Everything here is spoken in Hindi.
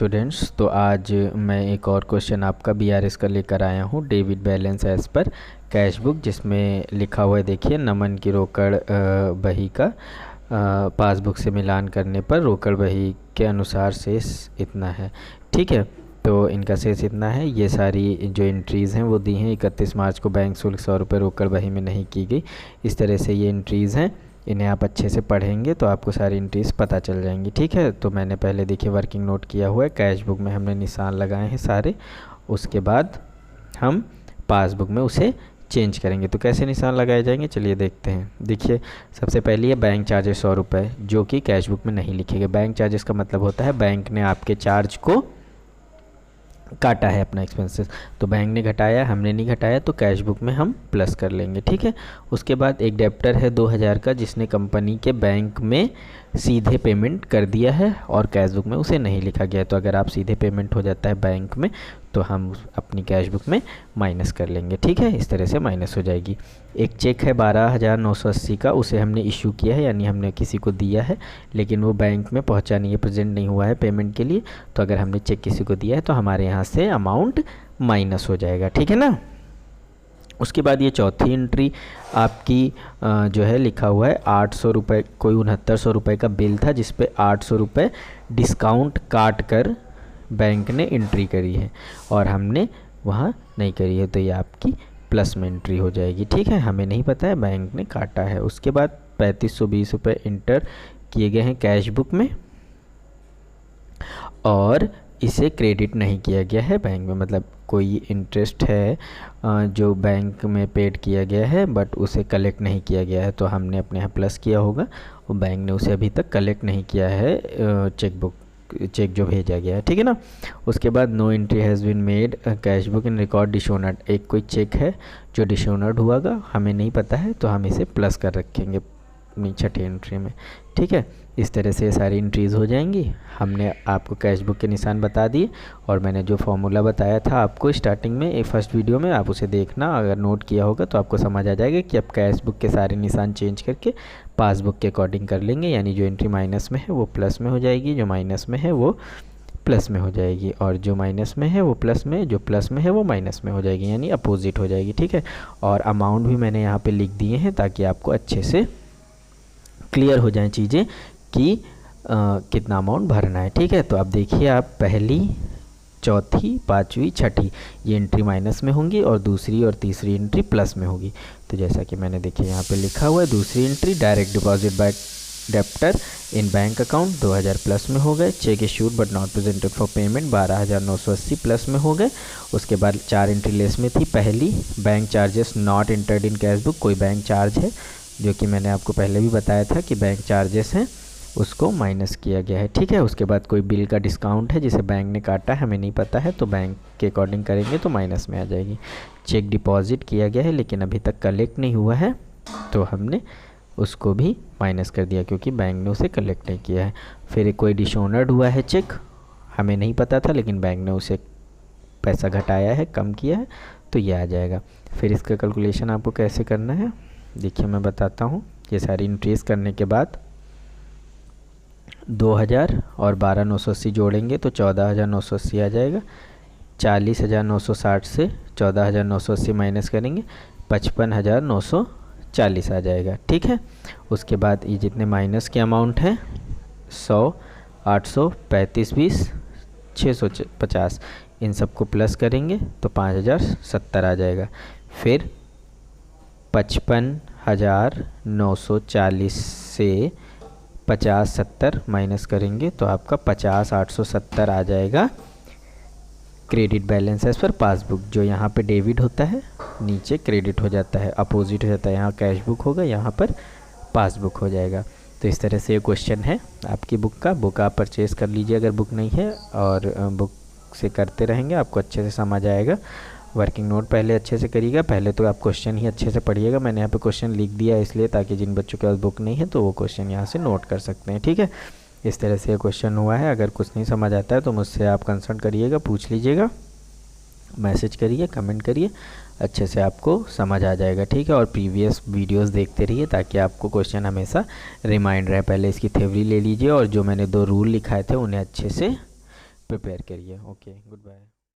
स्टूडेंट्स, तो आज मैं एक और क्वेश्चन आपका बीआरएस का लेकर आया हूँ। Debit balance as per cash book, जिसमें लिखा हुआ है, देखिए, नमन की रोकड़ बही का पासबुक से मिलान करने पर रोकड़ बही के अनुसार शेष इतना है। ठीक है, तो इनका शेष इतना है। ये सारी जो एंट्रीज़ हैं वो दी हैं। 31 मार्च को बैंक शुल्क 100 रुपये रोकड़ बही में नहीं की गई। इस तरह से ये एंट्रीज़ हैं। इन्हें आप अच्छे से पढ़ेंगे तो आपको सारी एंट्रीज पता चल जाएंगी। ठीक है, तो मैंने पहले देखिए वर्किंग नोट किया हुआ है। कैश बुक में हमने निशान लगाए हैं सारे। उसके बाद हम पासबुक में उसे चेंज करेंगे। तो कैसे निशान लगाए जाएंगे, चलिए देखते हैं। देखिए, सबसे पहले है बैंक चार्जेस 100 रुपये, जो कि कैश बुक में नहीं लिखे गए। बैंक चार्जेस का मतलब होता है बैंक ने आपके चार्ज को काटा है, अपना एक्सपेंसेस। तो बैंक ने घटाया, हमने नहीं घटाया, तो कैश बुक में हम प्लस कर लेंगे। ठीक है, उसके बाद एक डेप्टर है 2000 का, जिसने कंपनी के बैंक में सीधे पेमेंट कर दिया है और कैश बुक में उसे नहीं लिखा गया। तो अगर आप सीधे पेमेंट हो जाता है बैंक में, तो हम अपनी कैश बुक में माइनस कर लेंगे। ठीक है, इस तरह से माइनस हो जाएगी। एक चेक है 12,980 का, उसे हमने इशू किया है, यानी हमने किसी को दिया है, लेकिन वो बैंक में पहुंचा नहीं है, प्रेजेंट नहीं हुआ है पेमेंट के लिए। तो अगर हमने चेक किसी को दिया है तो हमारे यहाँ से अमाउंट माइनस हो जाएगा। ठीक है ना। उसके बाद ये चौथी एंट्री आपकी जो है लिखा हुआ है 800 रुपये, कोई 6900 रुपये का बिल था, जिस पे 800 रुपये डिस्काउंट काट कर बैंक ने एंट्री करी है और हमने वहाँ नहीं करी है। तो ये आपकी प्लस में एंट्री हो जाएगी। ठीक है, हमें नहीं पता है, बैंक ने काटा है। उसके बाद 3520 रुपये इंटर किए गए हैं कैश बुक में और इसे क्रेडिट नहीं किया गया है बैंक में। मतलब कोई इंटरेस्ट है जो बैंक में पेड किया गया है, बट उसे कलेक्ट नहीं किया गया है, तो हमने अपने यहाँ प्लस किया होगा और बैंक ने उसे अभी तक कलेक्ट नहीं किया है, चेक जो भेजा गया है। ठीक है ना। उसके बाद no entry has been made cash book in record dishonoured, एक कोई चेक है जो डिसऑनर्ड हुआगा, हमें नहीं पता है, तो हम इसे प्लस कर रखेंगे अपनी छठी एंट्री में। ठीक है, इस तरह से सारी एंट्रीज़ हो जाएंगी। हमने आपको कैश बुक के निशान बता दिए और मैंने जो फॉर्मूला बताया था आपको स्टार्टिंग में, एक फर्स्ट वीडियो में, आप उसे देखना, अगर नोट किया होगा तो आपको समझ आ जाएगा कि अब कैश बुक के सारे निशान चेंज करके पासबुक के अकॉर्डिंग कर लेंगे। यानी जो एंट्री माइनस में है वो प्लस में हो जाएगी, जो माइनस में है वो प्लस में हो जाएगी, और जो माइनस में है वो प्लस में, जो प्लस में है वो माइनस में हो जाएगी, यानी अपोजिट हो जाएगी। ठीक है, और अमाउंट भी मैंने यहाँ पे लिख दिए हैं ताकि आपको अच्छे से क्लियर हो जाए चीज़ें कि कितना अमाउंट भरना है। ठीक है, तो अब देखिए, आप पहली, चौथी, पाँचवीं, छठी ये एंट्री माइनस में होंगी और दूसरी और तीसरी एंट्री प्लस में होगी। तो जैसा कि मैंने देखिए यहाँ पे लिखा हुआ है, दूसरी entry direct deposit by debtor in bank account 2000 plus में हो गए। Cheque issued but not presented for payment 12,980 plus में हो गए। उसके बाद 4 एंट्री लेस में थी। पहली, bank charges not entered in cash book, कोई बैंक चार्ज है जो कि मैंने आपको पहले भी बताया था कि बैंक चार्जेस हैं, उसको माइनस किया गया है। ठीक है, उसके बाद कोई बिल का डिस्काउंट है जिसे बैंक ने काटा है, हमें नहीं पता है, तो बैंक के अकॉर्डिंग करेंगे तो माइनस में आ जाएगी। चेक डिपॉजिट किया गया है लेकिन अभी तक कलेक्ट नहीं हुआ है, तो हमने उसको भी माइनस कर दिया क्योंकि बैंक ने उसे कलेक्ट नहीं किया है। फिर कोई डिसऑनर्ड हुआ है चेक, हमें नहीं पता था लेकिन बैंक ने उसे पैसा घटाया है, कम किया है, तो ये आ जाएगा। फिर इसका कैलकुलेशन आपको कैसे करना है देखिए मैं बताता हूँ। ये सारी इंट्रीज करने के बाद 2000 और 12,980 जोड़ेंगे तो 14,980 आ जाएगा। 40,960 से 14,980 माइनस करेंगे, 55,940 आ जाएगा। ठीक है, उसके बाद ये जितने माइनस के अमाउंट हैं 100, 800, 35, 20, 650, इन सबको प्लस करेंगे तो 5,070 आ जाएगा। फिर 55,940 से 50-70 माइनस करेंगे तो आपका 50,870 आ जाएगा। Credit balance as per passbook, जो यहाँ पे डेबिट होता है नीचे क्रेडिट हो जाता है, अपोजिट हो जाता है, यहाँ कैश बुक होगा, यहाँ पर पासबुक हो जाएगा। तो इस तरह से ये क्वेश्चन है आपकी बुक का। बुक आप परचेज़ कर लीजिए अगर बुक नहीं है, और बुक से करते रहेंगे आपको अच्छे से समझ आएगा। वर्किंग नोट पहले अच्छे से करिएगा, पहले तो आप क्वेश्चन ही अच्छे से पढ़िएगा। मैंने यहाँ पे क्वेश्चन लिख दिया है इसलिए ताकि जिन बच्चों के पास बुक नहीं है तो वो क्वेश्चन यहाँ से नोट कर सकते हैं। ठीक है, इस तरह से ये क्वेश्चन हुआ है। अगर कुछ नहीं समझ आता है तो मुझसे आप कंसल्ट करिएगा, पूछ लीजिएगा, मैसेज करिए, कमेंट करिए, अच्छे से आपको समझ आ जाएगा। ठीक है, और प्रीवियस वीडियोस देखते रहिए ताकि आपको क्वेश्चन हमेशा रिमाइंड रहे। पहले इसकी थ्योरी ले लीजिए और जो मैंने 2 रूल लिखाए थे उन्हें अच्छे से प्रिपेयर करिए। Okay, good bye.